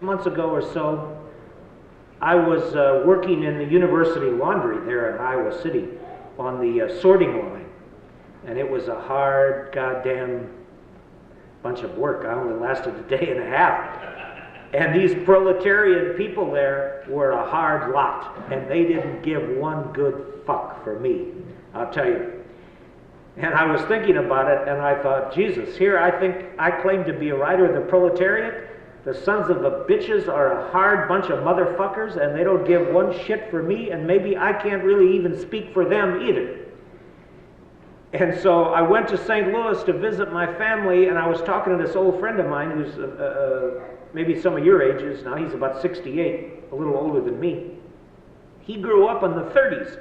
months ago or so, I was working in the university laundry there in Iowa City on the sorting line. And it was a hard goddamn bunch of work. I only lasted a day and a half. And these proletarian people there were a hard lot. And they didn't give one good fuck for me, I'll tell you. And I was thinking about it, and I thought, Jesus, here I think I claim to be a writer of the proletariat. The sons of the bitches are a hard bunch of motherfuckers, and they don't give one shit for me, and maybe I can't really even speak for them either. And so I went to St. Louis to visit my family, and I was talking to this old friend of mine who's maybe some of your ages now. He's about 68, a little older than me. He grew up in the 30s.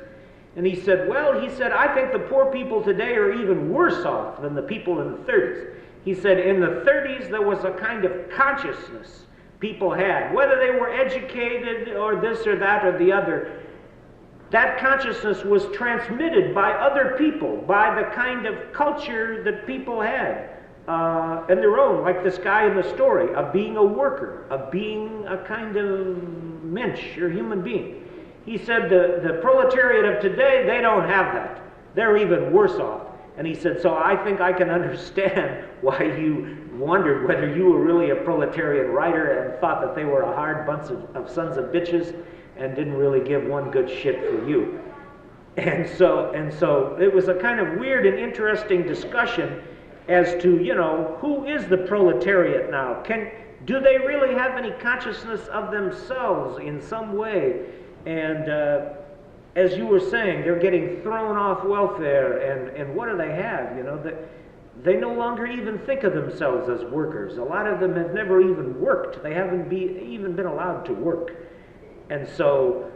And he said, I think the poor people today are even worse off than the people in the 30s. He said, in the 30s, there was a kind of consciousness people had, whether they were educated or this or that or the other. That consciousness was transmitted by other people, by the kind of culture that people had in their own, like this guy in the story, of being a worker, of being a kind of mensch or human being. He said the proletariat of today, they don't have that. They're even worse off. And he said, so I think I can understand why you wondered whether you were really a proletarian writer and thought that they were a hard bunch of sons of bitches and didn't really give one good shit for you. And so it was a kind of weird and interesting discussion as to, who is the proletariat now? Do they really have any consciousness of themselves in some way? And as you were saying, they're getting thrown off welfare, and what do they have? They no longer even think of themselves as workers. A lot of them have never even worked. They haven't even been allowed to work. And so,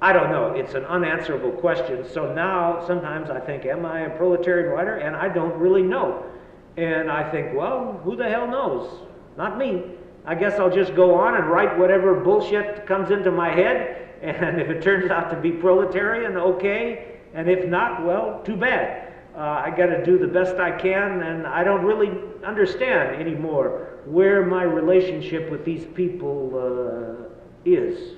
I don't know. It's an unanswerable question. So now, sometimes I think, am I a proletarian writer? And I don't really know. And I think, well, who the hell knows? Not me. I guess I'll just go on and write whatever bullshit comes into my head. And if it turns out to be proletarian, okay. And if not, well, too bad. I got to do the best I can, and I don't really understand anymore where my relationship with these people is.